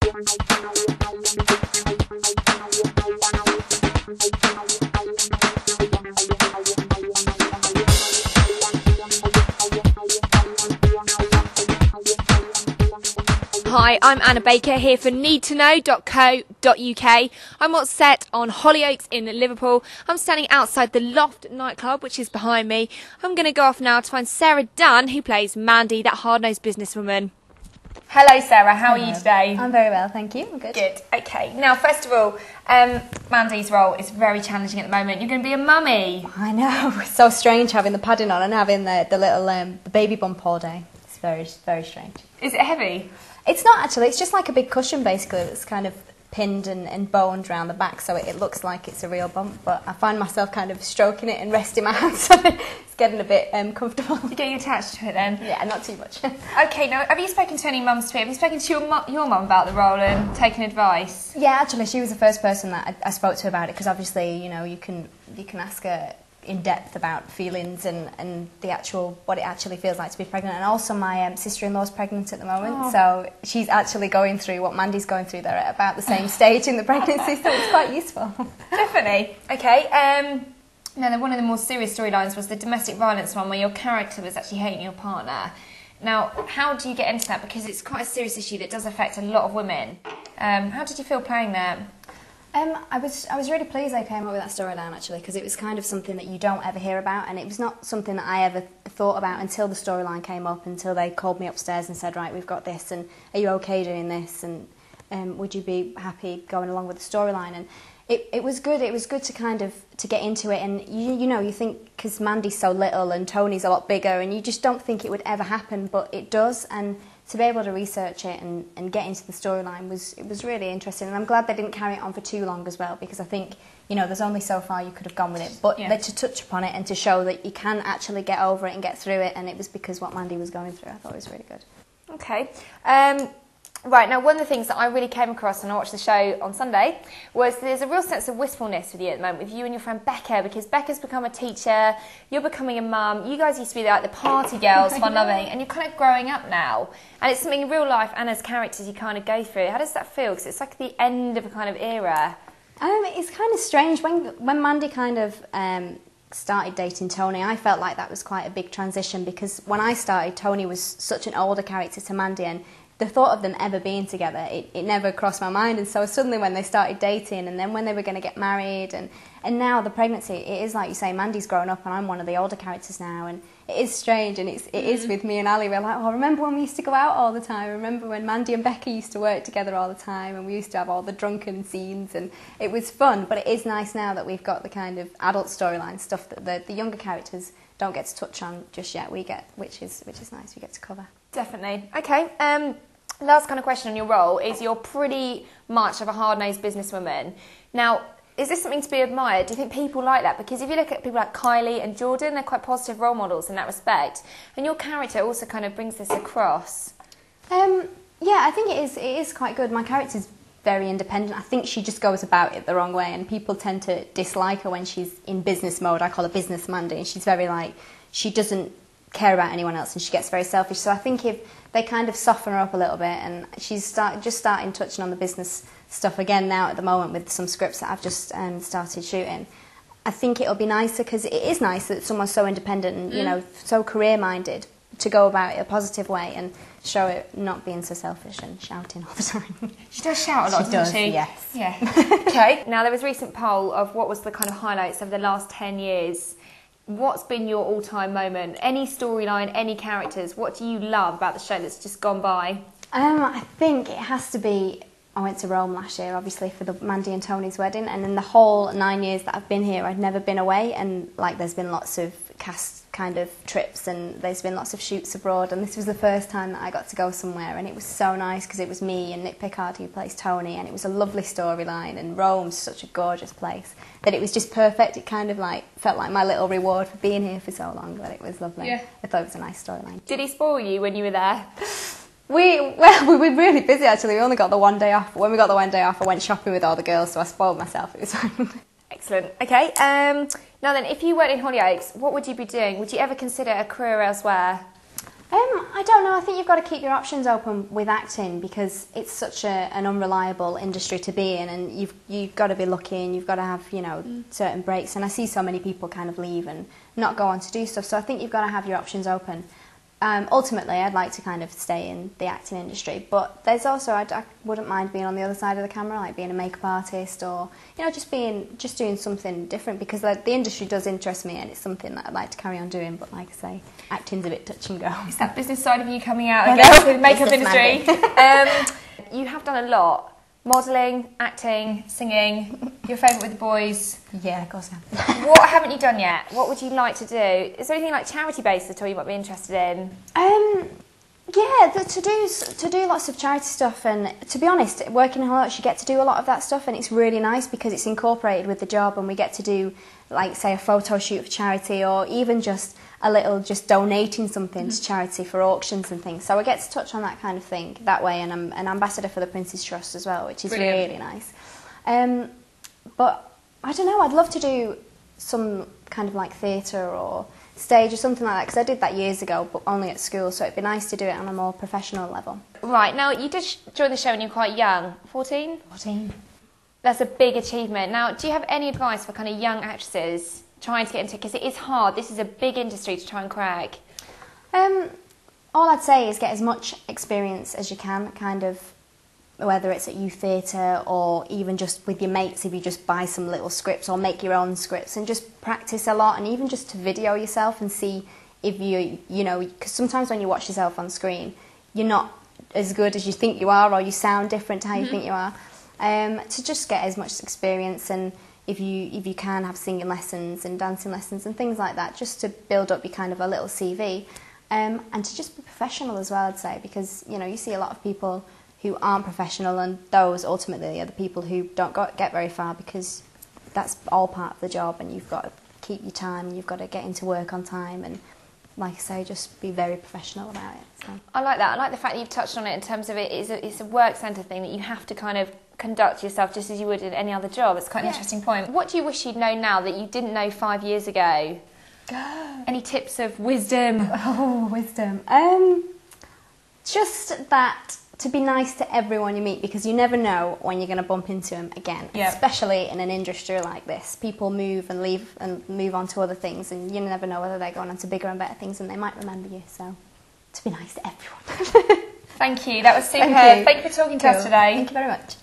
Hi, I'm Anna Baker here for Need2know.co.uk. I'm on set on Hollyoaks in Liverpool. I'm standing outside the Loft nightclub, which is behind me. I'm going to go off now to find Sarah Dunn, who plays Mandy, that hard-nosed businesswoman. Hello Sarah, how are you today? I'm very well, thank you. I'm good. Good, okay. Now, first of all, Mandy's role is very challenging at the moment. You're going to be a mummy. I know, it's so strange having the padding on and having the little the baby bump all day. It's very, very strange. Is it heavy? It's not actually, it's just like a big cushion basically that's kind of pinned and boned around the back, so it looks like it's a real bump, but I find myself kind of stroking it and resting my hands so it's getting a bit comfortable. You're getting attached to it then? Yeah, not too much. Okay, now have you spoken to any mums today? Have you spoken to your mum about the role and taken advice? Yeah, actually she was the first person that I spoke to about it, because obviously, you know, you can ask her in depth about feelings and the actual, what it actually feels like to be pregnant. And also my sister-in-law's pregnant at the moment, so she's actually going through what Mandy's going through. They're at about the same stage in the pregnancy, so it's quite useful. Definitely. Okay, now one of the more serious storylines was the domestic violence one, where your character was actually hating your partner. Now, how do you get into that? Because it's quite a serious issue that does affect a lot of women. How did you feel playing that? I was really pleased I came up with that storyline actually, because it was kind of something that you don't ever hear about, and it was not something that I ever thought about until the storyline came up, until they called me upstairs and said, right, we've got this, and are you okay doing this, and would you be happy going along with the storyline? And it was good. It was good to kind of to get into it, and you know, you think, because Mandy's so little and Tony's a lot bigger, and you just don't think it would ever happen, but it does. And to be able to research it and get into the storyline was really interesting, and I'm glad they didn't carry it on for too long as well, because I think, you know, there's only so far you could have gone with it, but to touch upon it and to show that you can actually get over it and get through it, and it was because what Mandy was going through. I thought it was really good. Okay. Right, now one of the things that I really came across when I watched the show on Sunday was there's a real sense of wistfulness with you at the moment, with you and your friend Becca, because Becca's become a teacher, you're becoming a mum, you guys used to be like the party girls, fun-loving, and you're kind of growing up now. And it's something in real life and as characters you kind of go through. How does that feel? Because it's like the end of a kind of era. It's kind of strange. When Mandy kind of started dating Tony, I felt like that was quite a big transition, because when I started, Tony was such an older character to Mandy, and the thought of them ever being together, it never crossed my mind. And so suddenly when they started dating, and then when they were going to get married, and now the pregnancy, it is like you say, Mandy's grown up and I'm one of the older characters now, and it is strange, and it is with me and Ali. We're like, oh, remember when we used to go out all the time? Remember when Mandy and Becca used to work together all the time, and we used to have all the drunken scenes, and it was fun. But it is nice now that we've got the kind of adult storyline stuff that the younger characters don't get to touch on just yet. We get, which is nice. We get to cover. Definitely. Okay. Last kind of question on your role is you're pretty much of a hard-nosed businesswoman. Now, is this something to be admired? Do you think people like that? Because if you look at people like Kylie and Jordan, they're quite positive role models in that respect. And your character also kind of brings this across. Yeah, I think it is quite good. My character's very independent. I think she just goes about it the wrong way, and people tend to dislike her when she's in business mode. I call her Business Mandy, and she's very like, she doesn't care about anyone else, and she gets very selfish. So I think if they kind of soften her up a little bit, and she's just starting touching on the business stuff again now at the moment with some scripts that I've just started shooting, I think it'll be nicer, because it is nice that someone's so independent and you know, so career-minded, to go about it a positive way and show it not being so selfish and shouting all the time. She does shout a lot, doesn't she? Yes. Yeah. Okay. Now, there was a recent poll of what was the kind of highlights of the last 10 years. What's been your all-time moment? Any storyline, any characters? What do you love about the show that's just gone by? I think it has to be, I went to Rome last year, obviously, for the Mandy and Tony's wedding, and in the whole 9 years that I've been here, I'd never been away, and like there's been lots of cast kind of trips, and there's been lots of shoots abroad, and this was the first time that I got to go somewhere, and it was so nice, because it was me and Nick Pickard who plays Tony, and it was a lovely storyline, and Rome's such a gorgeous place that it was just perfect. It kind of like felt like my little reward for being here for so long, but it was lovely. Yeah. I thought it was a nice storyline. Did he spoil you when you were there? We were really busy actually. We only got the one day off. When we got the one day off, I went shopping with all the girls, so I spoiled myself. It was fine. Excellent. Okay. Now then, if you weren't in Hollyoaks, what would you be doing? Would you ever consider a career elsewhere? I don't know. I think you've got to keep your options open with acting because it's such an unreliable industry to be in, and you've got to be lucky and you've got to have, you know, certain breaks. And I see so many people kind of leave and not go on to do stuff. So I think you've got to have your options open. Ultimately, I'd like to kind of stay in the acting industry, but there's also I wouldn't mind being on the other side of the camera, like being a makeup artist or, you know, just doing something different because the industry does interest me and it's something that I'd like to carry on doing. But like I say, acting's a bit touch and go. It's that business side of you coming out again to the makeup industry. You have done a lot. Modelling, acting, singing, your favourite with the boys. Yeah, of course I am. What haven't you done yet? What would you like to do? Is there anything like charity-based at all you might be interested in? Yeah, to do lots of charity stuff, and to be honest, working in Hollyoaks you get to do a lot of that stuff, and it's really nice because it's incorporated with the job, and we get to do, like, say, a photo shoot for charity, or even just a little, just donating something to charity for auctions and things. So I get to touch on that kind of thing that way, and I'm an ambassador for the Prince's Trust as well, which is really nice. But I don't know, I'd love to do some kind of like theatre or stage or something like that, because I did that years ago, but only at school, so it'd be nice to do it on a more professional level. Right, now you did join the show when you were quite young, 14? 14. That's a big achievement. Now, do you have any advice for kind of young actresses trying to get into it? Because it is hard, this is a big industry to try and crack. All I'd say is get as much experience as you can, kind of, whether it's at youth theatre or even just with your mates, if you just buy some little scripts or make your own scripts and just practice a lot, and even just to video yourself and see if you know, because sometimes when you watch yourself on screen, you're not as good as you think you are, or you sound different to how you think you are. To just get as much experience, and if you can have singing lessons and dancing lessons and things like that, just to build up your kind of a little CV, and to just be professional as well, I'd say, because, you know, you see a lot of people who aren't professional, and those ultimately are the people who don't get very far, because that's all part of the job, and you've got to keep your time, you've got to get into work on time, and like I say, just be very professional about it. So. I like that. I like the fact that you've touched on it in terms of it's a work centre thing that you have to kind of conduct yourself just as you would in any other job. It's quite an interesting point. What do you wish you'd known now that you didn't know 5 years ago? Any tips of wisdom? Oh, wisdom. Just that, to be nice to everyone you meet, because you never know when you're going to bump into them again, especially in an industry like this. People move and leave and move on to other things, and you never know whether they're going on to bigger and better things, and they might remember you. So, to be nice to everyone. Thank you. That was superb. Thank you for talking to us today. Thank you very much.